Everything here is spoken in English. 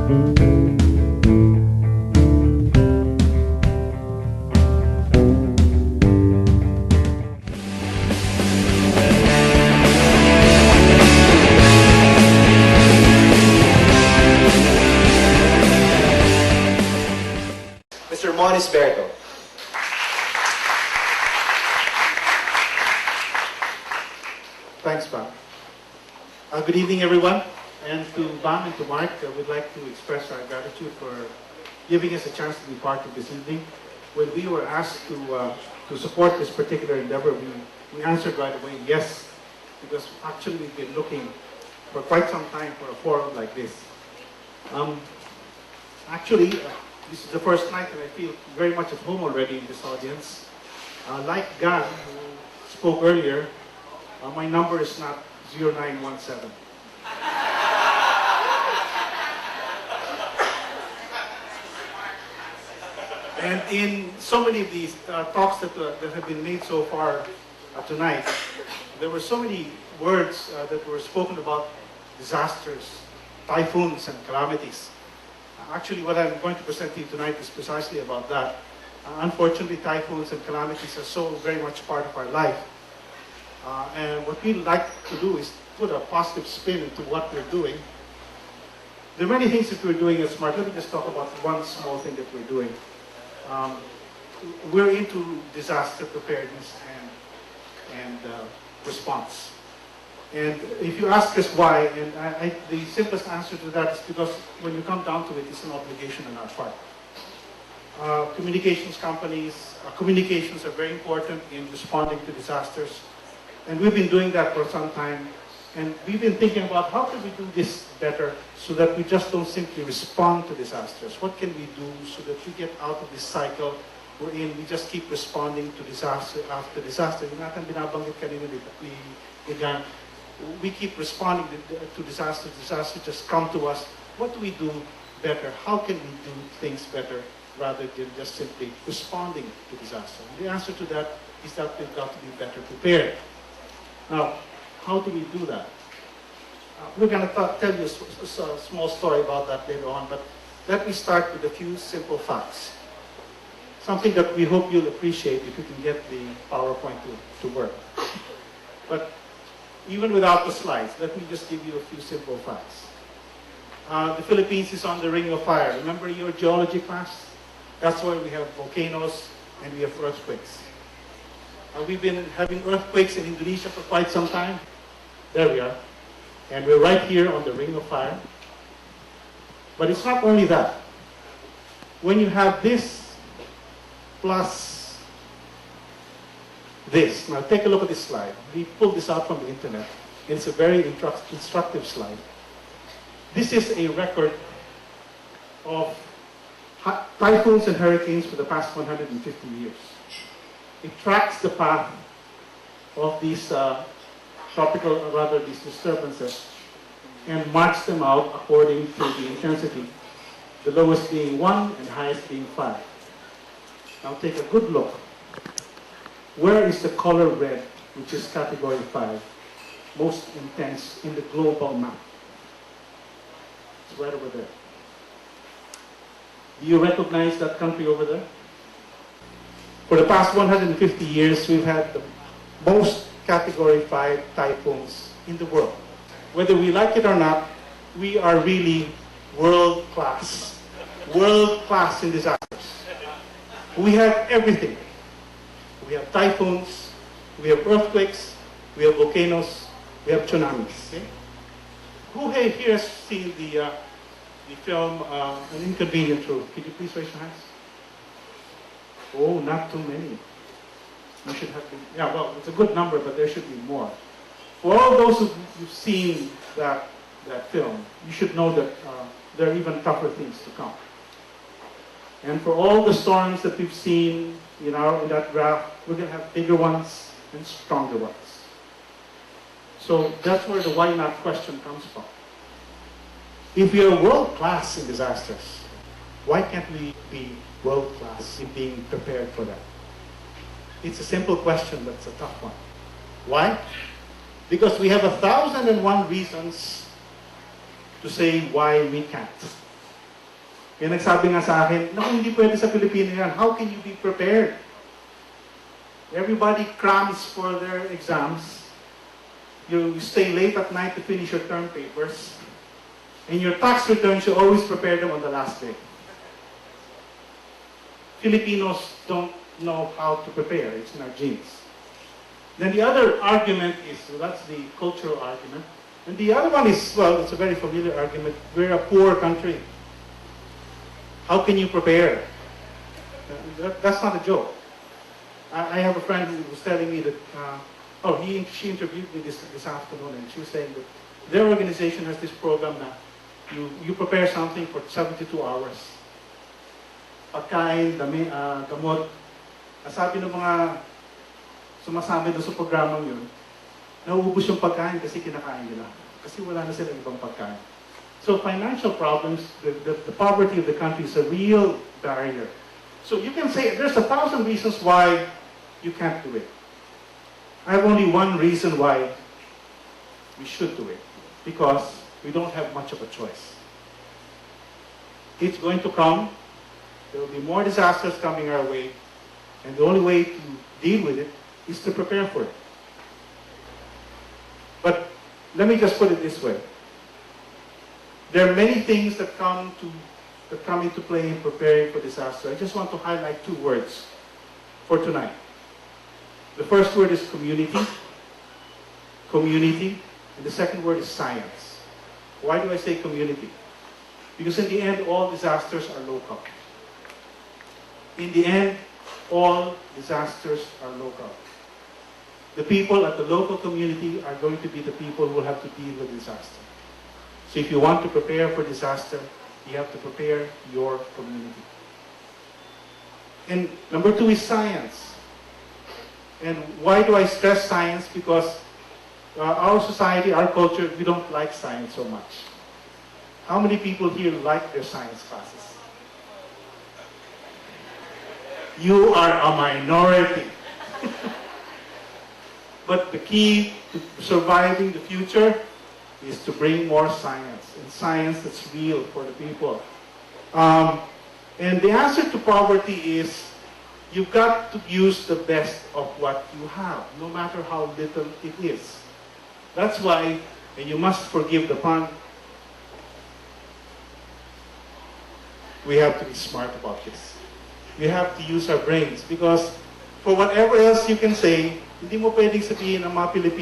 Mr. Mon Isberto. Thanks, Bam. Good evening, everyone. And to Bam and to Mark, we'd like to express our gratitude for giving us a chance to be part of this evening. When we were asked to support this particular endeavor, we answered right away yes, because actually we've been looking for quite some time for a forum like this. This is the first night and I feel very much at home already in this audience. Like Gan, who spoke earlier, my number is not 0917. And in so many of these talks that have been made so far tonight, there were so many words that were spoken about disasters, typhoons, and calamities. Actually, what I'm going to present to you tonight is precisely about that. Unfortunately, typhoons and calamities are so very much part of our life. And what we'd like to do is put a positive spin into what we're doing. There are many things that we're doing at SMART. Let me just talk about one small thing that we're doing. We're into disaster preparedness and response. And if you ask us why, and the simplest answer to that is because when you come down to it, it's an obligation on our part. Communications companies, communications are very important in responding to disasters. And we've been doing that for some time. And we've been thinking about how can we do this better so that we just don't simply respond to disasters. What can we do so that we get out of this cycle wherein we just keep responding to disaster after disaster. Yung natin binabanggit kanina dito, we keep responding to disasters. Disasters just come to us. What do we do better? How can we do things better rather than just simply responding to disaster? And the answer to that is that we've got to be better prepared. Now, how do we do that? We're going to tell you a small story about that later on, but let me start with a few simple facts. Something that we hope you'll appreciate if you can get the PowerPoint to work. But even without the slides, let me just give you a few simple facts. The Philippines is on the ring of fire. Remember your geology class? That's why we have volcanoes and we have earthquakes. We've been having earthquakes in Indonesia for quite some time. There we are. And we're right here on the ring of fire. But it's not only that. When you have this plus this. Now take a look at this slide. We pulled this out from the internet. It's a very instructive slide. This is a record of typhoons and hurricanes for the past 150 years. It tracks the path of these these disturbances and marks them out according to the intensity, the lowest being 1 and highest being 5. Now take a good look. Where is the color red, which is category 5, most intense in the global map? It's right over there. Do you recognize that country over there? For the past 150 years, we've had the most category 5 typhoons in the world. Whether we like it or not, we are really world-class. World-class in disasters. We have everything. We have typhoons, we have earthquakes, we have volcanoes, we have tsunamis. Okay? Who here has seen the film An Inconvenient Truth? Could you please raise your hands? Oh, not too many. You should have been, yeah, well, it's a good number, but there should be more. For all those who've seen that film, you should know that there are even tougher things to come. And for all the storms that we've seen in that graph, we're going to have bigger ones and stronger ones. So that's where the why not question comes from. If we are world-class in disasters, why can't we be world-class in being prepared for that? It's a simple question, but it's a tough one. Why? Because we have 1,001 reasons to say why we can't. Kaya nagsabi nga sa akin, naku, hindi pwede sa Pilipino yan. How can you be prepared? Everybody crams for their exams. You stay late at night to finish your term papers. And your tax returns, you always prepare them on the last day. Filipinos don't know how to prepare. It's in our genes. Then the other argument is, well, that's the cultural argument. And the other one is, well, it's a very familiar argument. We're a poor country. How can you prepare? That's not a joke. I have a friend who was telling me that, she interviewed me this afternoon, and she was saying that their organization has this program na you prepare something for 72 hours. Pagkain, gamot. Sabi ng mga sumasama doon sa programang yun, nauubos yung pagkain kasi kinakain nila. Kasi wala na silang ibang pagkain. So financial problems, the poverty of the country is a real barrier. So you can say there's 1,000 reasons why you can't do it. I have only one reason why we should do it. Because we don't have much of a choice. It's going to come. There will be more disasters coming our way. And the only way to deal with it is to prepare for it. But let me just put it this way. There are many things that come into play in preparing for disaster. I just want to highlight two words for tonight. The first word is community. Community. And the second word is science. Why do I say community? Because in the end, all disasters are local. In the end, all disasters are local. The people at the local community are going to be the people who will have to deal with disaster. So if you want to prepare for disaster, you have to prepare your community. And number two is science. And why do I stress science? Because our society, our culture, we don't like science so much. How many people here like their science classes? You are a minority. But the key to surviving the future is to bring more science, and science that's real for the people. And the answer to poverty is you've got to use the best of what you have, no matter how little it is. That's why, and you must forgive the pun, we have to be smart about this. We have to use our brains because for whatever else you can say, hindi mo pwedeng sabihin ang mga Pilipino